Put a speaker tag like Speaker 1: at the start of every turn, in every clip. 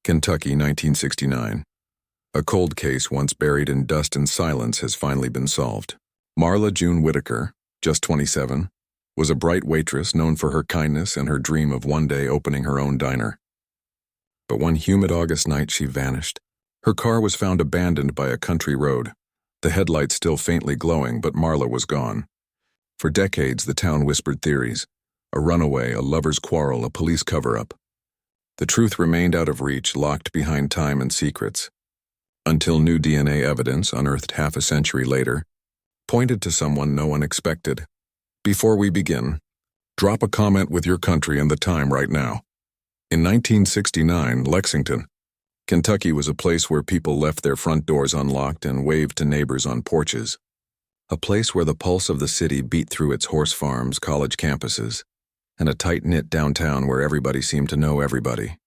Speaker 1: Kentucky, 1969. A cold case once buried in dust and silence has finally been solved. Marla June Whitaker, just 27, was a bright waitress known for her kindness and her dream of one day opening her own diner. But one humid August night she vanished. Her car was found abandoned by a country road, the headlights still faintly glowing, but Marla was gone. For decades the town whispered theories: a runaway, a lover's quarrel, a police cover-up. The truth remained out of reach, locked behind time and secrets, until new DNA evidence, unearthed half a century later, pointed to someone no one expected. Before we begin, drop a comment with your country and the time right now. In 1969, Lexington, Kentucky was a place where people left their front doors unlocked and waved to neighbors on porches. A place where the pulse of the city beat through its horse farms, college campuses, and a tight-knit downtown where everybody seemed to know everybody.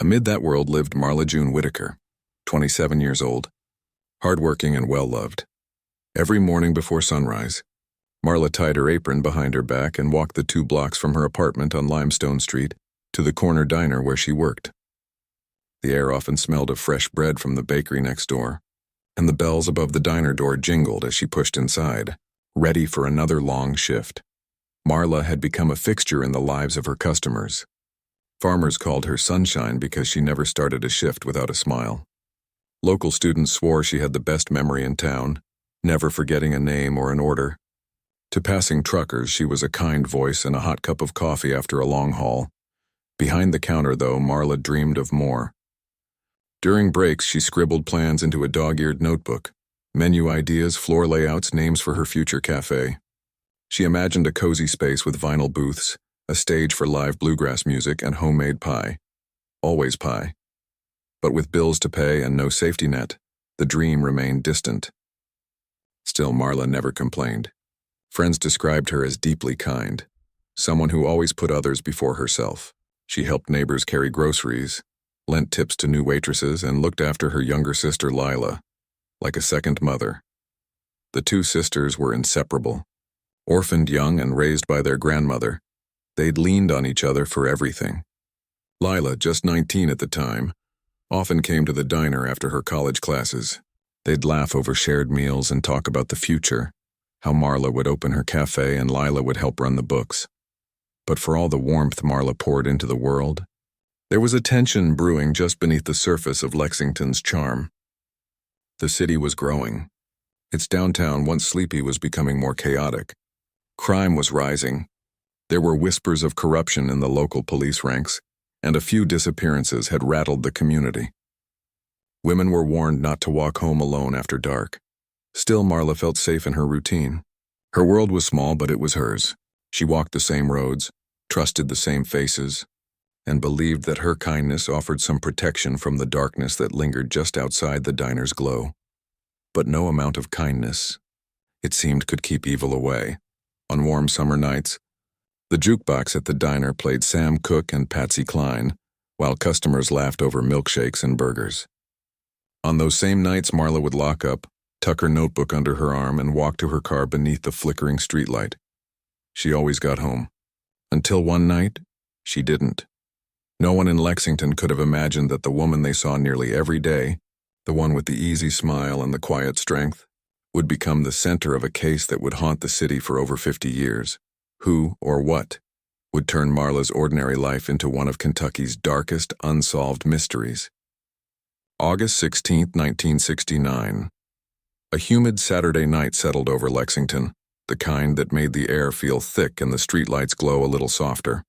Speaker 1: Amid that world lived Marla June Whitaker, 27 years old, hardworking and well-loved. Every morning before sunrise, Marla tied her apron behind her back and walked the 2 blocks from her apartment on Limestone Street to the corner diner where she worked. The air often smelled of fresh bread from the bakery next door, and the bells above the diner door jingled as she pushed inside, ready for another long shift. Marla had become a fixture in the lives of her customers. Farmers called her Sunshine because she never started a shift without a smile. Local students swore she had the best memory in town, never forgetting a name or an order. To passing truckers, she was a kind voice and a hot cup of coffee after a long haul. Behind the counter, though, Marla dreamed of more. During breaks, she scribbled plans into a dog-eared notebook, menu ideas, floor layouts, names for her future cafe. She imagined a cozy space with vinyl booths, a stage for live bluegrass music, and homemade pie. Always pie. But with bills to pay and no safety net, the dream remained distant. Still, Marla never complained. Friends described her as deeply kind, someone who always put others before herself. She helped neighbors carry groceries, lent tips to new waitresses, and looked after her younger sister Lila, like a second mother. The 2 sisters were inseparable. Orphaned young and raised by their grandmother, they'd leaned on each other for everything. Lila, just 19 at the time, often came to the diner after her college classes. They'd laugh over shared meals and talk about the future, how Marla would open her cafe and Lila would help run the books. But for all the warmth Marla poured into the world, there was a tension brewing just beneath the surface of Lexington's charm. The city was growing. Its downtown, once sleepy, was becoming more chaotic. Crime was rising. There were whispers of corruption in the local police ranks, and a few disappearances had rattled the community. Women were warned not to walk home alone after dark. Still, Marla felt safe in her routine. Her world was small, but it was hers. She walked the same roads, trusted the same faces, and believed that her kindness offered some protection from the darkness that lingered just outside the diner's glow. But no amount of kindness, it seemed, could keep evil away. On warm summer nights, the jukebox at the diner played Sam Cooke and Patsy Cline, while customers laughed over milkshakes and burgers. On those same nights, Marla would lock up, tuck her notebook under her arm, and walk to her car beneath the flickering streetlight. She always got home. Until one night, she didn't. No one in Lexington could have imagined that the woman they saw nearly every day, the one with the easy smile and the quiet strength, would become the center of a case that would haunt the city for over 50 years. Who, or what, would turn Marla's ordinary life into one of Kentucky's darkest unsolved mysteries? August 16, 1969. A humid Saturday night settled over Lexington, the kind that made the air feel thick and the streetlights glow a little softer.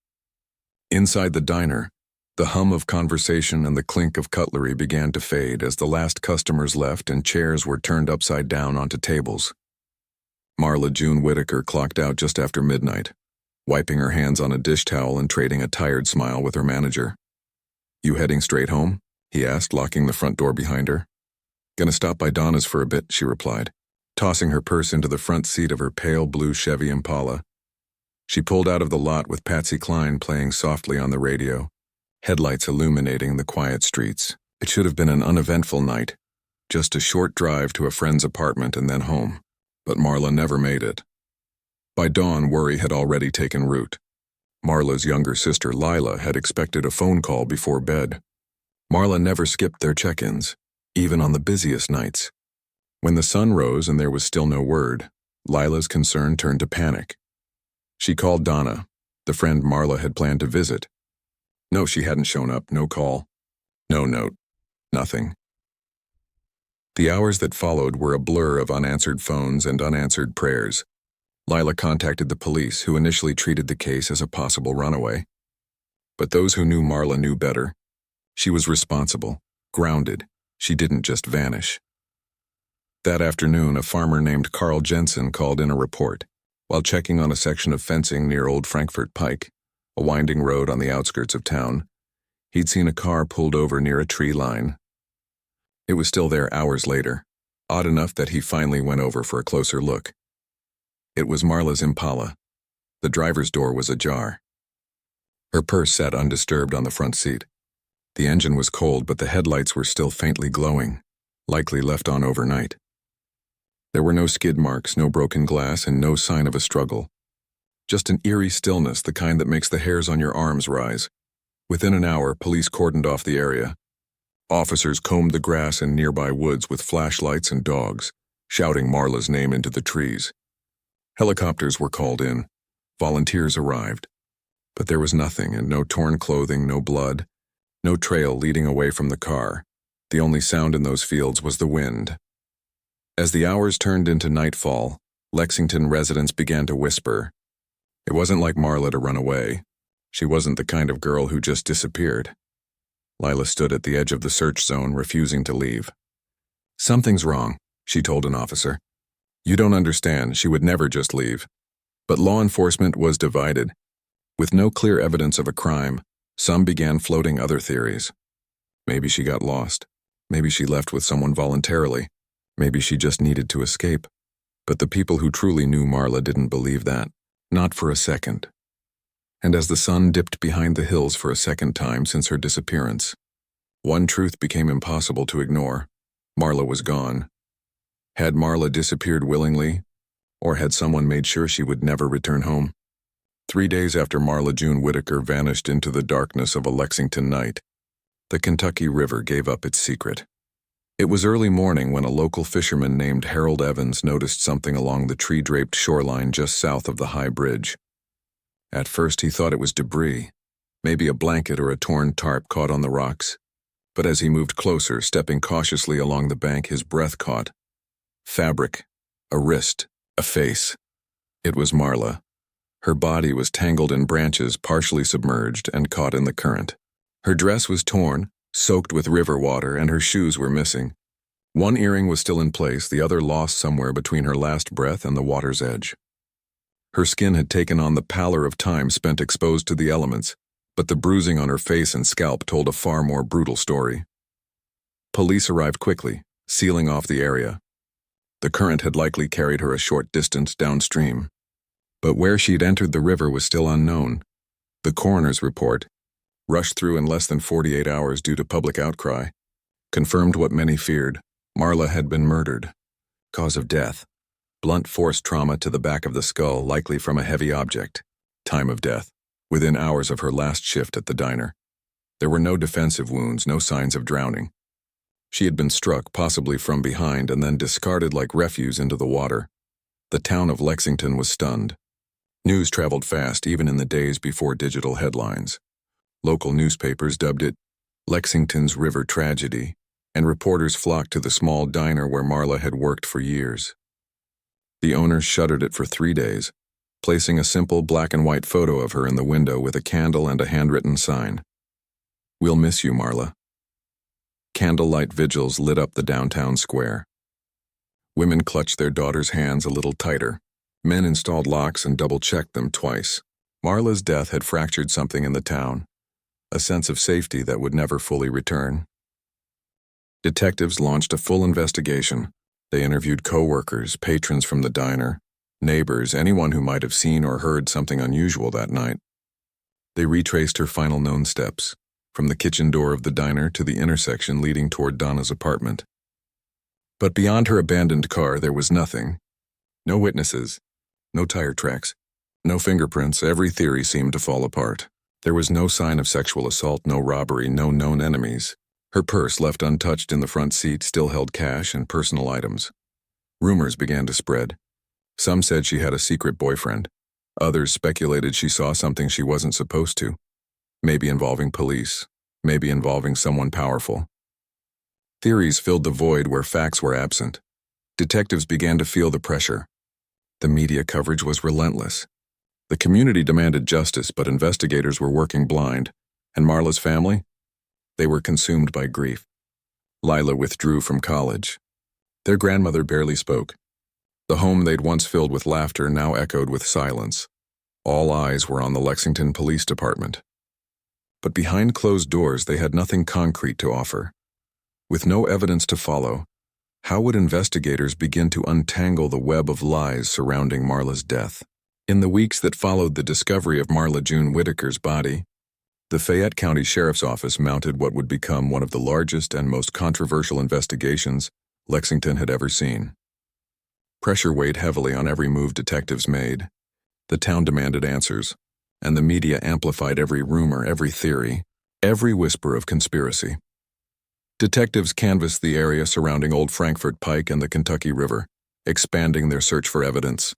Speaker 1: Inside the diner, the hum of conversation and the clink of cutlery began to fade as the last customers left and chairs were turned upside down onto tables. Marla June Whitaker clocked out just after midnight, wiping her hands on a dish towel and trading a tired smile with her manager. "You heading straight home?" he asked, locking the front door behind her. "Gonna stop by Donna's for a bit," she replied, tossing her purse into the front seat of her pale blue Chevy Impala. She pulled out of the lot with Patsy Cline playing softly on the radio, headlights illuminating the quiet streets. It should have been an uneventful night, just a short drive to a friend's apartment and then home. But Marla never made it. By dawn, worry had already taken root. Marla's younger sister Lila had expected a phone call before bed. Marla never skipped their check-ins, even on the busiest nights. When the sun rose and there was still no word, Lila's concern turned to panic. She called Donna, the friend Marla had planned to visit. No, she hadn't shown up, no call, no note, nothing. The hours that followed were a blur of unanswered phones and unanswered prayers. Lila contacted the police, who initially treated the case as a possible runaway. But those who knew Marla knew better. She was responsible, grounded. She didn't just vanish. That afternoon, a farmer named Carl Jensen called in a report. While checking on a section of fencing near Old Frankfurt Pike, a winding road on the outskirts of town, he'd seen a car pulled over near a tree line. It was still there hours later, odd enough that he finally went over for a closer look. It was Marla's Impala. The driver's door was ajar. Her purse sat undisturbed on the front seat. The engine was cold, but the headlights were still faintly glowing, likely left on overnight. There were no skid marks, no broken glass, and no sign of a struggle. Just an eerie stillness, the kind that makes the hairs on your arms rise. Within an hour, police cordoned off the area. Officers combed the grass in nearby woods with flashlights and dogs, shouting Marla's name into the trees. Helicopters were called in. Volunteers arrived. But there was nothing, and no torn clothing, no blood, no trail leading away from the car. The only sound in those fields was the wind. As the hours turned into nightfall, Lexington residents began to whisper. It wasn't like Marla to run away. She wasn't the kind of girl who just disappeared. Lila stood at the edge of the search zone, refusing to leave. Something's wrong, she told an officer. You don't understand, she would never just leave. But law enforcement was divided. With no clear evidence of a crime, some began floating other theories. Maybe she got lost. Maybe she left with someone voluntarily. Maybe she just needed to escape. But the people who truly knew Marla didn't believe that, not for a second. And as the sun dipped behind the hills for a second time since her disappearance, one truth became impossible to ignore. Marla was gone. Had Marla disappeared willingly, or had someone made sure she would never return home? 3 days after Marla June Whitaker vanished into the darkness of a Lexington night, the Kentucky River gave up its secret. It was early morning when a local fisherman named Harold Evans noticed something along the tree-draped shoreline just south of the high bridge. At first he thought it was debris, maybe a blanket or a torn tarp caught on the rocks. But as he moved closer, stepping cautiously along the bank, his breath caught. Fabric, a wrist, a face. It was Marla. Her body was tangled in branches, partially submerged and caught in the current. Her dress was torn, soaked with river water, and her shoes were missing. One earring was still in place, the other lost somewhere between her last breath and the water's edge. Her skin had taken on the pallor of time spent exposed to the elements, but the bruising on her face and scalp told a far more brutal story. Police arrived quickly, sealing off the area. The current had likely carried her a short distance downstream. But where she'd entered the river was still unknown. The coroner's report, rushed through in less than 48 hours due to public outcry, confirmed what many feared. Marla had been murdered. Cause of death: blunt force trauma to the back of the skull, likely from a heavy object. Time of death: within hours of her last shift at the diner. There were no defensive wounds, no signs of drowning. She had been struck, possibly from behind, and then discarded like refuse into the water. The town of Lexington was stunned. News traveled fast, even in the days before digital headlines. Local newspapers dubbed it Lexington's River Tragedy, and reporters flocked to the small diner where Marla had worked for years. The owner shuttered it for 3 days, placing a simple black and white photo of her in the window with a candle and a handwritten sign. "We'll miss you, Marla." Candlelight vigils lit up the downtown square. Women clutched their daughters' hands a little tighter. Men installed locks and double-checked them twice. Marla's death had fractured something in the town, a sense of safety that would never fully return. Detectives launched a full investigation. They interviewed co-workers, patrons from the diner, neighbors, anyone who might have seen or heard something unusual that night. They retraced her final known steps, from the kitchen door of the diner to the intersection leading toward Donna's apartment. But beyond her abandoned car, there was nothing. No witnesses, no tire tracks, no fingerprints. Every theory seemed to fall apart. There was no sign of sexual assault, no robbery, no known enemies. Her purse, left untouched in the front seat, still held cash and personal items. Rumors began to spread. Some said she had a secret boyfriend. Others speculated she saw something she wasn't supposed to. Maybe involving police, maybe involving someone powerful. Theories filled the void where facts were absent. Detectives began to feel the pressure. The media coverage was relentless. The community demanded justice, but investigators were working blind. And Marla's family? They were consumed by grief. Lila withdrew from college. Their grandmother barely spoke. The home they'd once filled with laughter now echoed with silence. All eyes were on the Lexington Police Department. But behind closed doors, they had nothing concrete to offer. With no evidence to follow, how would investigators begin to untangle the web of lies surrounding Marla's death? In the weeks that followed the discovery of Marla June Whitaker's body, the Fayette County Sheriff's Office mounted what would become one of the largest and most controversial investigations Lexington had ever seen. Pressure weighed heavily on every move detectives made. The town demanded answers, and the media amplified every rumor, every theory, every whisper of conspiracy. Detectives canvassed the area surrounding Old Frankfort Pike and the Kentucky River, expanding their search for evidence.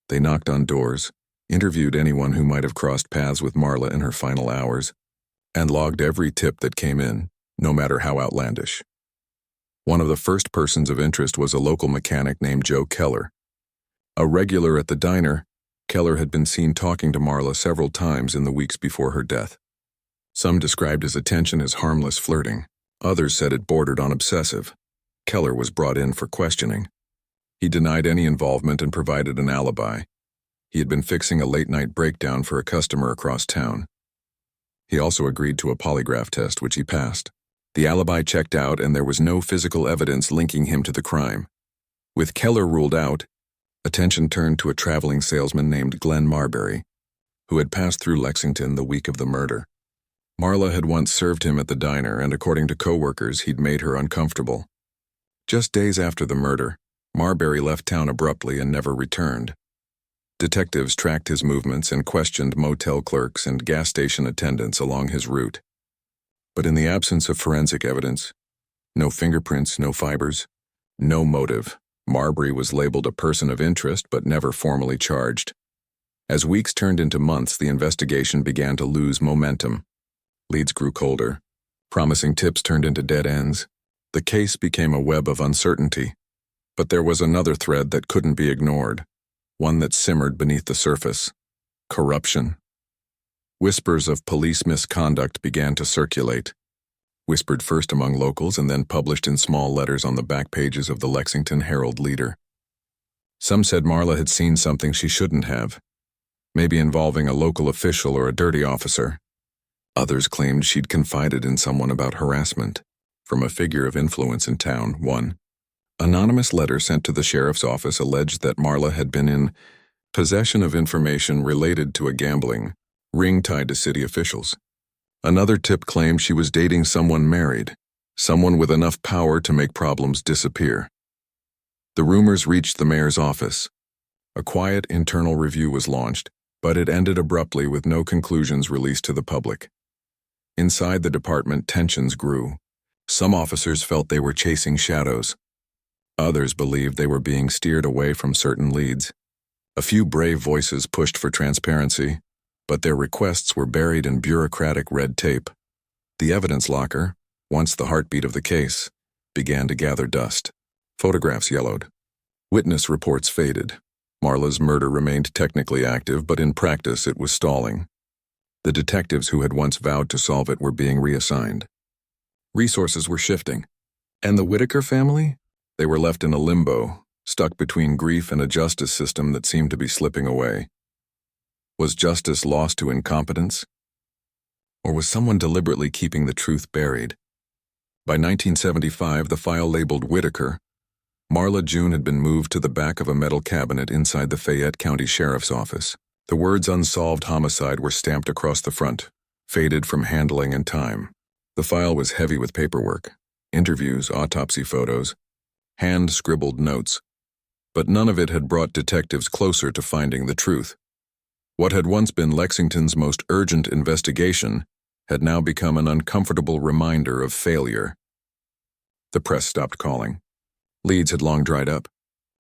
Speaker 1: They knocked on doors, interviewed anyone who might have crossed paths with Marla in her final hours, and logged every tip that came in, no matter how outlandish. One of the first persons of interest was a local mechanic named Joe Keller. A regular at the diner, Keller had been seen talking to Marla several times in the weeks before her death. Some described his attention as harmless flirting. Others said it bordered on obsessive. Keller was brought in for questioning. He denied any involvement and provided an alibi. He had been fixing a late-night breakdown for a customer across town. He also agreed to a polygraph test, which he passed. The alibi checked out, and there was no physical evidence linking him to the crime. With Keller ruled out, attention turned to a traveling salesman named Glenn Marbury, who had passed through Lexington the week of the murder. Marla had once served him at the diner, and according to coworkers, he'd made her uncomfortable. Just days after the murder, Marbury left town abruptly and never returned. Detectives tracked his movements and questioned motel clerks and gas station attendants along his route. But in the absence of forensic evidence, no fingerprints, no fibers, no motive, Marbury was labeled a person of interest but never formally charged. As weeks turned into months, the investigation began to lose momentum. Leads grew colder. Promising tips turned into dead ends. The case became a web of uncertainty. But there was another thread that couldn't be ignored, one that simmered beneath the surface: corruption. Whispers of police misconduct began to circulate, whispered first among locals and then published in small letters on the back pages of the Lexington Herald-Leader. Some said Marla had seen something she shouldn't have, maybe involving a local official or a dirty officer. Others claimed she'd confided in someone about harassment from a figure of influence in town. One anonymous letter sent to the sheriff's office alleged that Marla had been in possession of information related to a gambling ring tied to city officials. Another tip claimed she was dating someone married, someone with enough power to make problems disappear. The rumors reached the mayor's office. A quiet internal review was launched, but it ended abruptly with no conclusions released to the public. Inside the department, tensions grew. Some officers felt they were chasing shadows. Others believed they were being steered away from certain leads. A few brave voices pushed for transparency, but their requests were buried in bureaucratic red tape. The evidence locker, once the heartbeat of the case, began to gather dust. Photographs yellowed. Witness reports faded. Marla's murder remained technically active, but in practice it was stalling. The detectives who had once vowed to solve it were being reassigned. Resources were shifting. And the Whitaker family? They were left in a limbo, stuck between grief and a justice system that seemed to be slipping away. Was justice lost to incompetence? Or was someone deliberately keeping the truth buried? By 1975, the file labeled Whitaker, Marla June had been moved to the back of a metal cabinet inside the Fayette County Sheriff's Office. The words "Unsolved Homicide" were stamped across the front, faded from handling and time. The file was heavy with paperwork, interviews, autopsy photos, hand-scribbled notes, but none of it had brought detectives closer to finding the truth. What had once been Lexington's most urgent investigation had now become an uncomfortable reminder of failure. The press stopped calling. Leads had long dried up,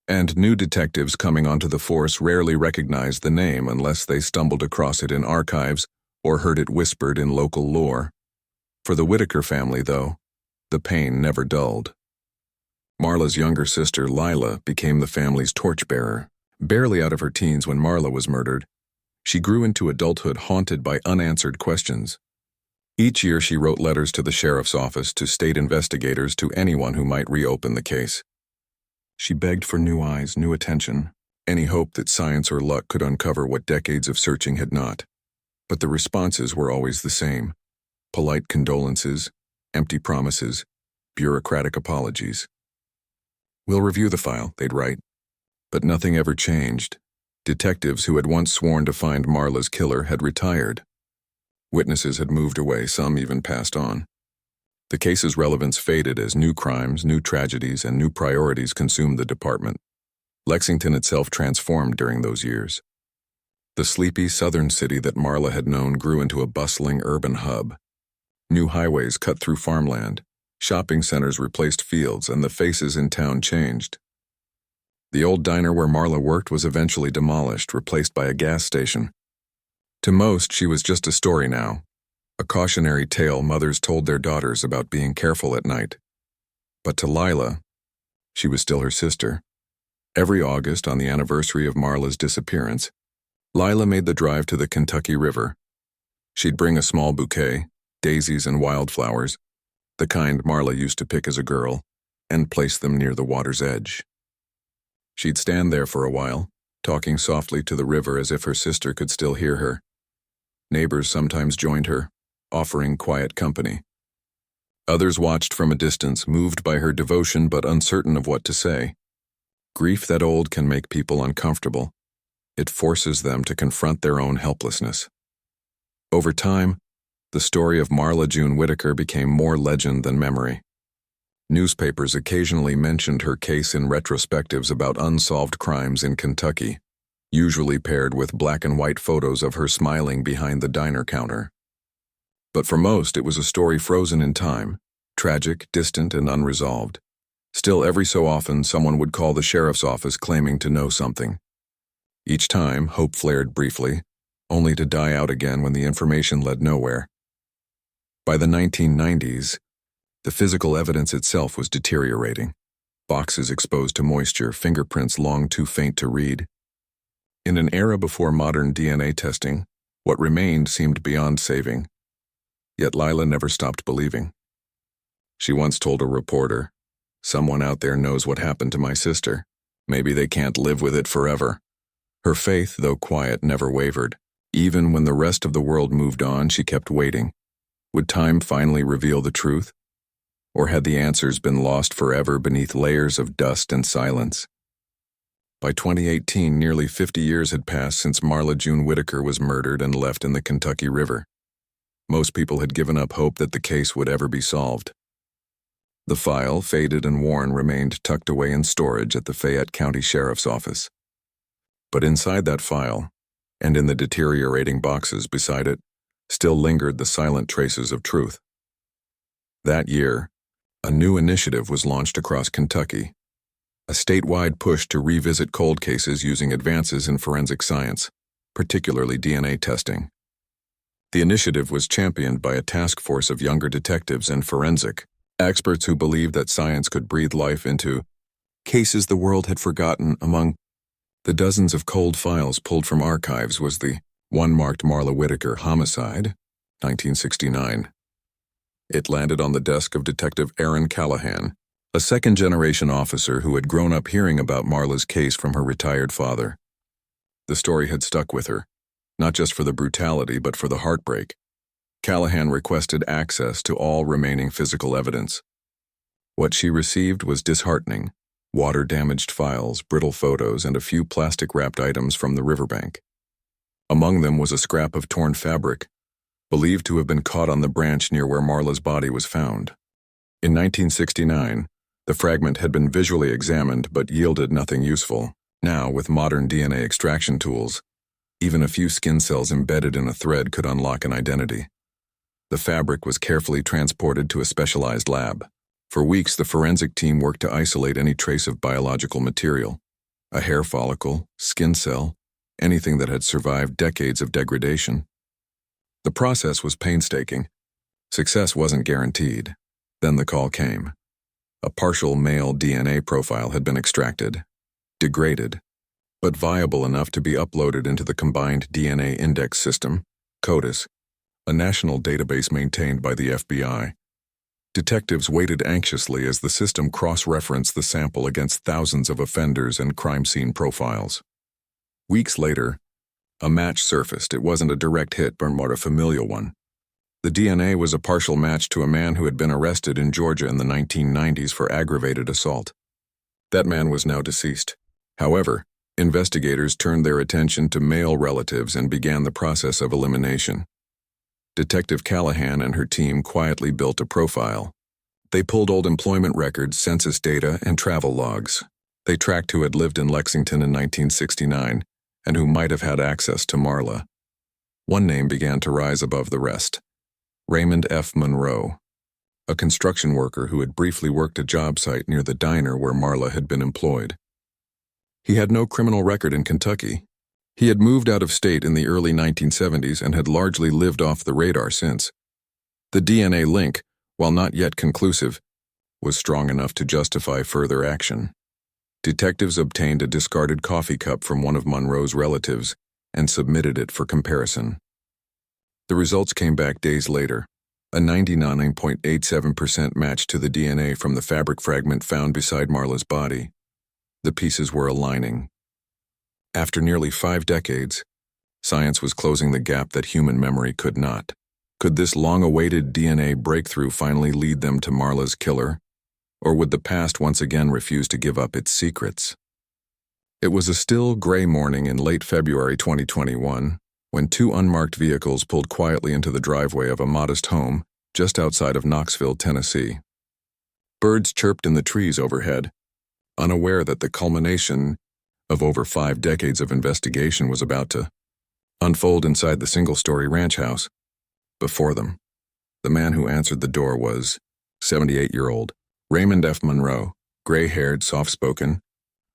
Speaker 1: and new detectives coming onto the force rarely recognized the name unless they stumbled across it in archives or heard it whispered in local lore. For the Whitaker family, though, the pain never dulled. Marla's younger sister, Lila, became the family's torchbearer. Barely out of her teens when Marla was murdered, she grew into adulthood haunted by unanswered questions. Each year she wrote letters to the sheriff's office, to state investigators, to anyone who might reopen the case. She begged for new eyes, new attention, any hope that science or luck could uncover what decades of searching had not. But the responses were always the same: polite condolences, empty promises, bureaucratic apologies. "We'll review the file," they'd write. But nothing ever changed. Detectives who had once sworn to find Marla's killer had retired. Witnesses had moved away, some even passed on. The case's relevance faded as new crimes, new tragedies, and new priorities consumed the department. Lexington itself transformed during those years. The sleepy southern city that Marla had known grew into a bustling urban hub. New highways cut through farmland, shopping centers replaced fields, and the faces in town changed. The old diner where Marla worked was eventually demolished, replaced by a gas station. To most, she was just a story now, a cautionary tale mothers told their daughters about being careful at night. But to Lila, she was still her sister. Every August, on the anniversary of Marla's disappearance, Lila made the drive to the Kentucky River. She'd bring a small bouquet, daisies and wildflowers, the kind Marla used to pick as a girl, and place them near the water's edge. She'd stand there for a while, talking softly to the river as if her sister could still hear her. Neighbors sometimes joined her, offering quiet company. Others watched from a distance, moved by her devotion but uncertain of what to say. Grief that old can make people uncomfortable. It forces them to confront their own helplessness. Over time, the story of Marla June Whitaker became more legend than memory. Newspapers occasionally mentioned her case in retrospectives about unsolved crimes in Kentucky, usually paired with black and white photos of her smiling behind the diner counter. But for most, it was a story frozen in time, tragic, distant, and unresolved. Still, every so often, someone would call the sheriff's office claiming to know something. Each time, hope flared briefly, only to die out again when the information led nowhere. By the 1990s, the physical evidence itself was deteriorating. Boxes exposed to moisture, fingerprints long too faint to read. In an era before modern DNA testing, what remained seemed beyond saving. Yet Lila never stopped believing. She once told a reporter, "Someone out there knows what happened to my sister. Maybe they can't live with it forever." Her faith, though quiet, never wavered. Even when the rest of the world moved on, she kept waiting. Would time finally reveal the truth? Or had the answers been lost forever beneath layers of dust and silence? By 2018, nearly 50 years had passed since Marla June Whitaker was murdered and left in the Kentucky River. Most people had given up hope that the case would ever be solved. The file, faded and worn, remained tucked away in storage at the Fayette County Sheriff's Office. But inside that file, and in the deteriorating boxes beside it, still lingered the silent traces of truth. That year, a new initiative was launched across Kentucky, a statewide push to revisit cold cases using advances in forensic science, particularly DNA testing. The initiative was championed by a task force of younger detectives and forensic experts who believed that science could breathe life into cases the world had forgotten. Among the dozens of cold files pulled from archives was the one marked Marla Whitaker homicide, 1969. It landed on the desk of Detective Aaron Callahan, a second-generation officer who had grown up hearing about Marla's case from her retired father. The story had stuck with her, not just for the brutality but for the heartbreak. Callahan requested access to all remaining physical evidence. What she received was disheartening: water-damaged files, brittle photos, and a few plastic-wrapped items from the riverbank. Among them was a scrap of torn fabric, believed to have been caught on the branch near where Marla's body was found. In 1969, the fragment had been visually examined but yielded nothing useful. Now, with modern DNA extraction tools, even a few skin cells embedded in a thread could unlock an identity. The fabric was carefully transported to a specialized lab. For weeks, the forensic team worked to isolate any trace of biological material, a hair follicle, skin cell, anything that had survived decades of degradation. The process was painstaking. Success wasn't guaranteed. Then the call came. A partial male DNA profile had been extracted, degraded, but viable enough to be uploaded into the Combined DNA Index System, CODIS, a national database maintained by the FBI. Detectives waited anxiously as the system cross-referenced the sample against thousands of offenders and crime scene profiles. Weeks later, a match surfaced. It wasn't a direct hit, but more a familial one. The DNA was a partial match to a man who had been arrested in Georgia in the 1990s for aggravated assault. That man was now deceased. However, investigators turned their attention to male relatives and began the process of elimination. Detective Callahan and her team quietly built a profile. They pulled old employment records, census data, and travel logs. They tracked who had lived in Lexington in 1969 and who might have had access to Marla. One name began to rise above the rest: Raymond F. Monroe, a construction worker who had briefly worked a job site near the diner where Marla had been employed. He had no criminal record in Kentucky. He had moved out of state in the early 1970s and had largely lived off the radar since. The DNA link, while not yet conclusive, was strong enough to justify further action. Detectives obtained a discarded coffee cup from one of Monroe's relatives and submitted it for comparison. The results came back days later, a 99.87% match to the DNA from the fabric fragment found beside Marla's body. The pieces were aligning. After nearly 5 decades, science was closing the gap that human memory could not. Could this long-awaited DNA breakthrough finally lead them to Marla's killer? Or would the past once again refuse to give up its secrets? It was a still, gray morning in late February 2021 when 2 unmarked vehicles pulled quietly into the driveway of a modest home just outside of Knoxville, Tennessee. Birds chirped in the trees overhead, unaware that the culmination of over 5 decades of investigation was about to unfold inside the single-story ranch house. Before them, the man who answered the door was 78-year-old Raymond F. Monroe, gray-haired, soft-spoken,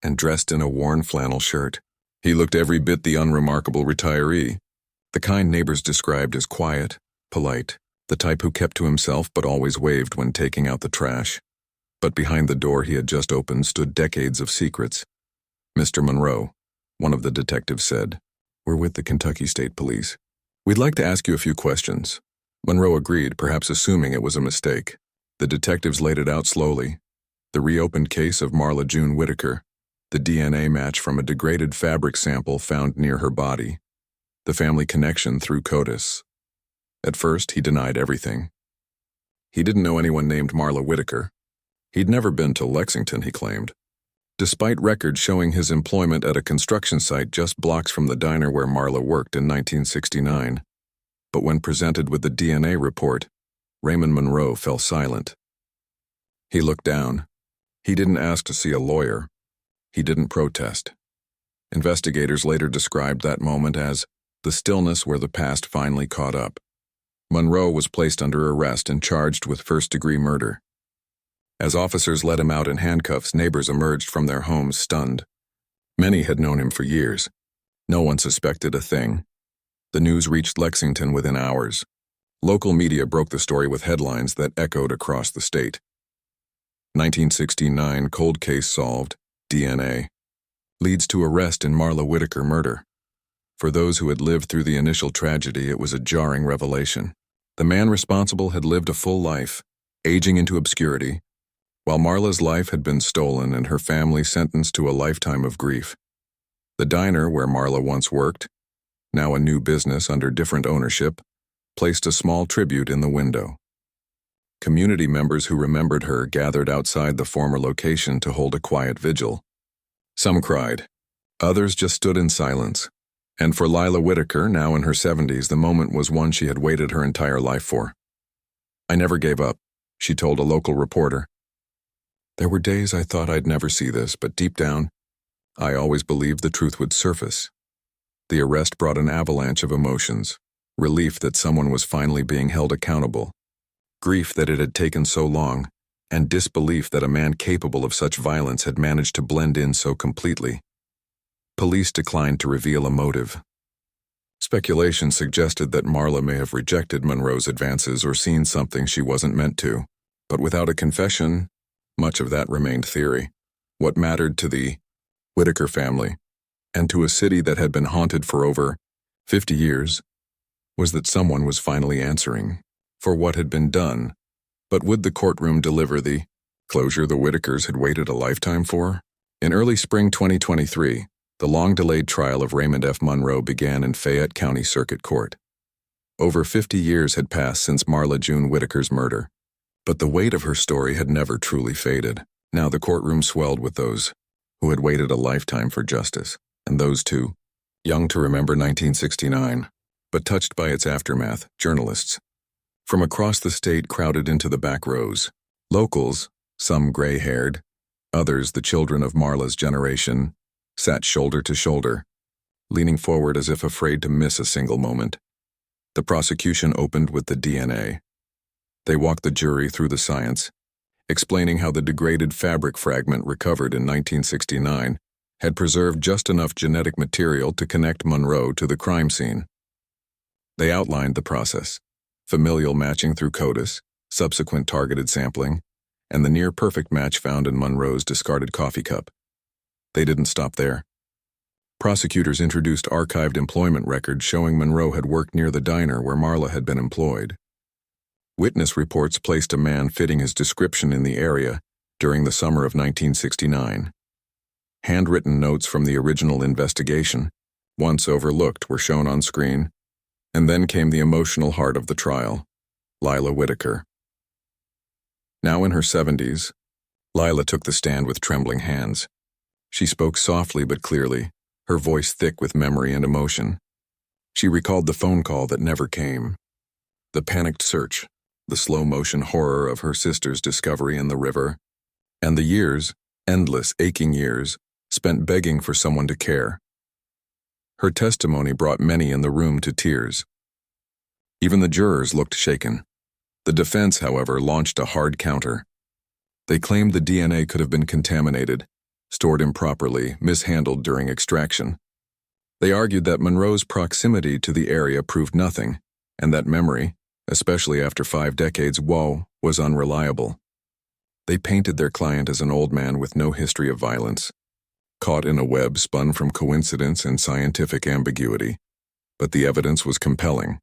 Speaker 1: and dressed in a worn flannel shirt. He looked every bit the unremarkable retiree, the kind neighbors described as quiet, polite, the type who kept to himself but always waved when taking out the trash. But behind the door he had just opened stood decades of secrets. "Mr. Monroe," one of the detectives said, "we're with the Kentucky State Police. We'd like to ask you a few questions." Monroe agreed, perhaps assuming it was a mistake. The detectives laid it out slowly. The reopened case of Marla June Whitaker, the DNA match from a degraded fabric sample found near her body, the family connection through CODIS. At first, he denied everything. He didn't know anyone named Marla Whitaker. He'd never been to Lexington, he claimed, despite records showing his employment at a construction site just blocks from the diner where Marla worked in 1969. But when presented with the DNA report, Raymond Monroe fell silent. He looked down. He didn't ask to see a lawyer. He didn't protest. Investigators later described that moment as the stillness where the past finally caught up. Monroe was placed under arrest and charged with first-degree murder. As officers let him out in handcuffs, neighbors emerged from their homes stunned. Many had known him for years. No one suspected a thing. The news reached Lexington within hours. Local media broke the story with headlines that echoed across the state. 1969 cold case solved, DNA. Leads to arrest in Marla Whitaker murder. For those who had lived through the initial tragedy, it was a jarring revelation. The man responsible had lived a full life, aging into obscurity, while Marla's life had been stolen and her family sentenced to a lifetime of grief. The diner where Marla once worked, now a new business under different ownership, placed a small tribute in the window. Community members who remembered her gathered outside the former location to hold a quiet vigil. Some cried. Others just stood in silence. And for Lila Whitaker, now in her 70s, the moment was one she had waited her entire life for. "I never gave up," she told a local reporter. "There were days I thought I'd never see this, but deep down, I always believed the truth would surface." The arrest brought an avalanche of emotions. relief that someone was finally being held accountable, grief that it had taken so long, and disbelief that a man capable of such violence had managed to blend in so completely. Police declined to reveal a motive. Speculation suggested that Marla may have rejected Monroe's advances or seen something she wasn't meant to, but without a confession, much of that remained theory. What mattered to the Whitaker family, and to a city that had been haunted for over 50 years, was that someone was finally answering for what had been done. But would the courtroom deliver the closure the Whitakers had waited a lifetime for? In early spring 2023, the long-delayed trial of Raymond F. Monroe began in Fayette County Circuit Court. Over 50 years had passed since Marla June Whitaker's murder, but the weight of her story had never truly faded. Now the courtroom swelled with those who had waited a lifetime for justice, and those too, young to remember 1969, but touched by its aftermath, journalists from across the state crowded into the back rows. Locals, some gray-haired, others the children of Marla's generation, sat shoulder to shoulder, leaning forward as if afraid to miss a single moment. The prosecution opened with the DNA. They walked the jury through the science, explaining how the degraded fabric fragment recovered in 1969 had preserved just enough genetic material to connect Monroe to the crime scene. They outlined the process: familial matching through CODIS, subsequent targeted sampling, and the near-perfect match found in Monroe's discarded coffee cup. They didn't stop there. Prosecutors introduced archived employment records showing Monroe had worked near the diner where Marla had been employed. Witness reports placed a man fitting his description in the area during the summer of 1969. Handwritten notes from the original investigation, once overlooked, were shown on screen. And then came the emotional heart of the trial, Lila Whitaker. Now in her 70s, Lila took the stand with trembling hands. She spoke softly but clearly, her voice thick with memory and emotion. She recalled the phone call that never came, the panicked search, the slow-motion horror of her sister's discovery in the river, and the years, endless, aching years, spent begging for someone to care. Her testimony brought many in the room to tears. Even the jurors looked shaken. The defense, however, launched a hard counter. They claimed the DNA could have been contaminated, stored improperly, mishandled during extraction. They argued that Monroe's proximity to the area proved nothing, and that memory, especially after 5 decades, was unreliable. They painted their client as an old man with no history of violence, caught in a web spun from coincidence and scientific ambiguity. But the evidence was compelling.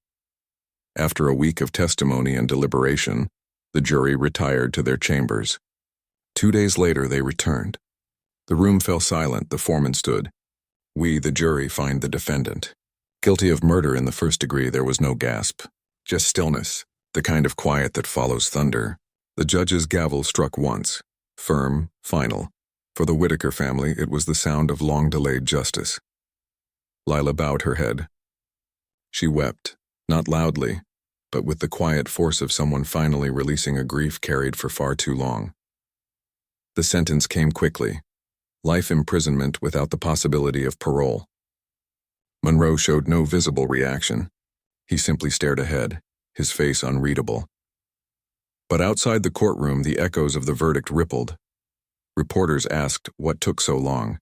Speaker 1: After a week of testimony and deliberation, the jury retired to their chambers. 2 days later, they returned. The room fell silent. The foreman stood. "We, the jury, find the defendant guilty of murder in the first degree." There was no gasp, just stillness, the kind of quiet that follows thunder. The judge's gavel struck once, firm, final. For the Whitaker family, it was the sound of long-delayed justice. Lila bowed her head. She wept, not loudly, but with the quiet force of someone finally releasing a grief carried for far too long. The sentence came quickly: life imprisonment without the possibility of parole. Monroe showed no visible reaction. He simply stared ahead, his face unreadable. But outside the courtroom, the echoes of the verdict rippled. Reporters asked what took so long.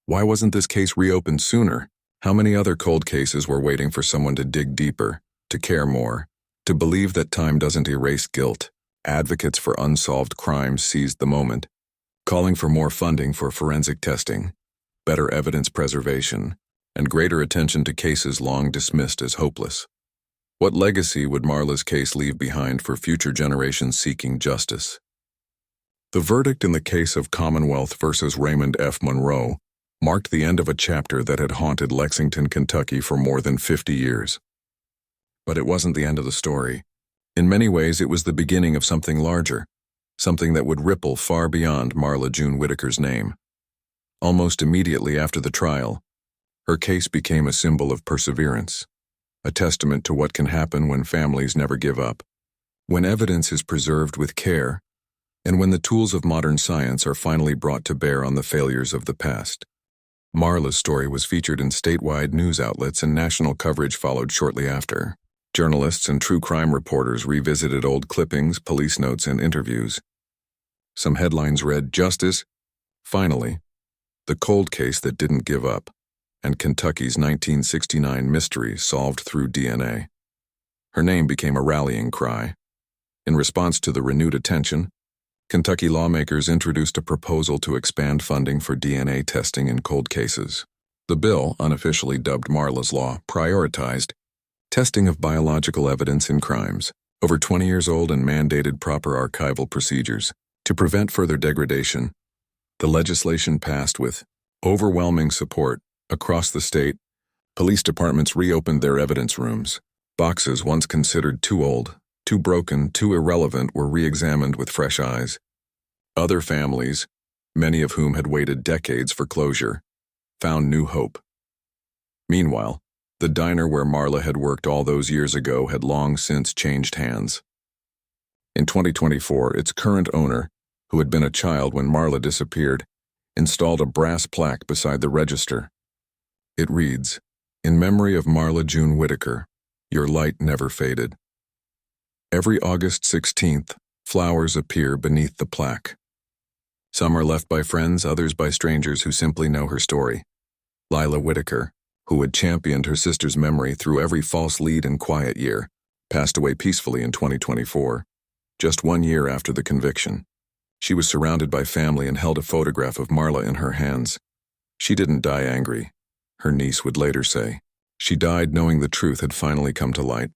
Speaker 1: Why wasn't this case reopened sooner? How many other cold cases were waiting for someone to dig deeper, to care more, to believe that time doesn't erase guilt? Advocates for unsolved crimes seized the moment, calling for more funding for forensic testing, better evidence preservation, and greater attention to cases long dismissed as hopeless. What legacy would Marla's case leave behind for future generations seeking justice? The verdict in the case of Commonwealth versus Raymond F. Monroe marked the end of a chapter that had haunted Lexington, Kentucky for more than 50 years. But it wasn't the end of the story. In many ways, it was the beginning of something larger, something that would ripple far beyond Marla June Whitaker's name. Almost immediately after the trial, her case became a symbol of perseverance, a testament to what can happen when families never give up, when evidence is preserved with care, and when the tools of modern science are finally brought to bear on the failures of the past. Marla's story was featured in statewide news outlets, and national coverage followed shortly after. Journalists and true crime reporters revisited old clippings, police notes, and interviews. Some headlines read, "Justice, finally, the cold case that didn't give up," and Kentucky's 1969 mystery solved through DNA. Her name became a rallying cry. In response to the renewed attention, Kentucky lawmakers introduced a proposal to expand funding for DNA testing in cold cases. The bill, unofficially dubbed Marla's Law, prioritized testing of biological evidence in crimes over 20 years old and mandated proper archival procedures. To prevent further degradation, the legislation passed with overwhelming support. Across the state, police departments reopened their evidence rooms. Boxes once considered too old, too broken, too irrelevant were re-examined with fresh eyes. Other families, many of whom had waited decades for closure, found new hope. Meanwhile, the diner where Marla had worked all those years ago had long since changed hands. In 2024, its current owner, who had been a child when Marla disappeared, installed a brass plaque beside the register. It reads, "In memory of Marla June Whitaker, your light never faded." Every August 16th, flowers appear beneath the plaque. Some are left by friends, others by strangers who simply know her story. Lila Whitaker, who had championed her sister's memory through every false lead and quiet year, passed away peacefully in 2024, just 1 year after the conviction. She was surrounded by family and held a photograph of Marla in her hands. She didn't die angry, her niece would later say. She died knowing the truth had finally come to light.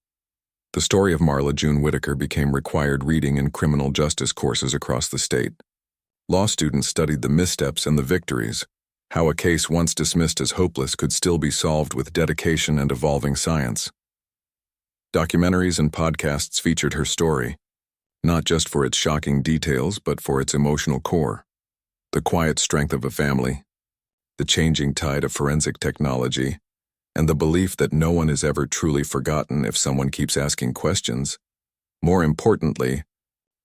Speaker 1: The story of Marla June Whitaker became required reading in criminal justice courses across the state. Law students studied the missteps and the victories, how a case once dismissed as hopeless could still be solved with dedication and evolving science. Documentaries and podcasts featured her story, not just for its shocking details, but for its emotional core. The quiet strength of a family, the changing tide of forensic technology, and the belief that no one is ever truly forgotten if someone keeps asking questions. More importantly,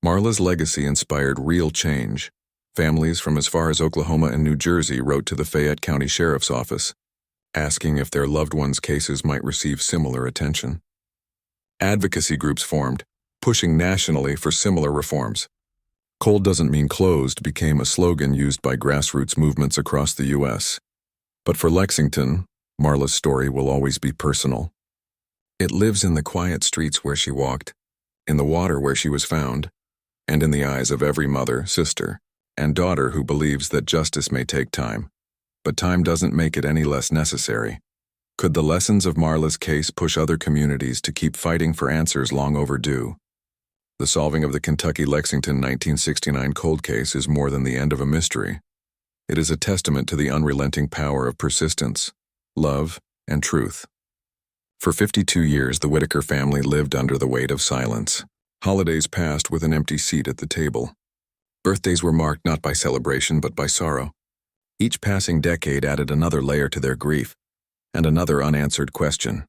Speaker 1: Marla's legacy inspired real change. Families from as far as Oklahoma and New Jersey wrote to the Fayette County Sheriff's Office, asking if their loved ones' cases might receive similar attention. Advocacy groups formed, pushing nationally for similar reforms. "Cold doesn't mean closed" became a slogan used by grassroots movements across the U.S. But for Lexington, Marla's story will always be personal. It lives in the quiet streets where she walked, in the water where she was found, and in the eyes of every mother, sister, and daughter who believes that justice may take time, but time doesn't make it any less necessary. Could the lessons of Marla's case push other communities to keep fighting for answers long overdue? The solving of the Kentucky Lexington 1969 cold case is more than the end of a mystery. It is a testament to the unrelenting power of persistence, love, and truth. For 52 years, the Whitaker family lived under the weight of silence. Holidays passed with an empty seat at the table. Birthdays were marked not by celebration but by sorrow. Each passing decade added another layer to their grief, and another unanswered question.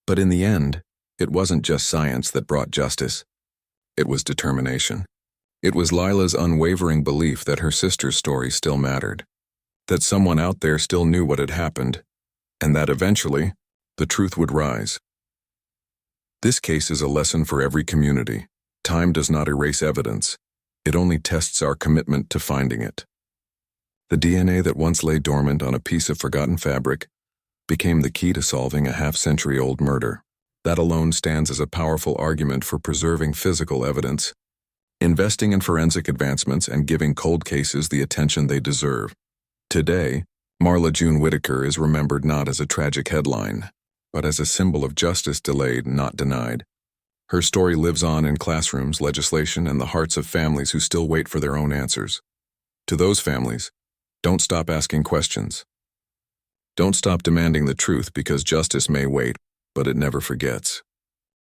Speaker 1: But in the end, it wasn't just science that brought justice. It was determination. It was Lila's unwavering belief that her sister's story still mattered, that someone out there still knew what had happened, and that eventually, the truth would rise. This case is a lesson for every community. Time does not erase evidence. It only tests our commitment to finding it. The DNA that once lay dormant on a piece of forgotten fabric became the key to solving a half-century-old murder. That alone stands as a powerful argument for preserving physical evidence, investing in forensic advancements, and giving cold cases the attention they deserve. Today, Marla June Whitaker is remembered not as a tragic headline, but as a symbol of justice delayed, not denied. Her story lives on in classrooms, legislation, and the hearts of families who still wait for their own answers. To those families, don't stop asking questions. Don't stop demanding the truth, because justice may wait, but it never forgets.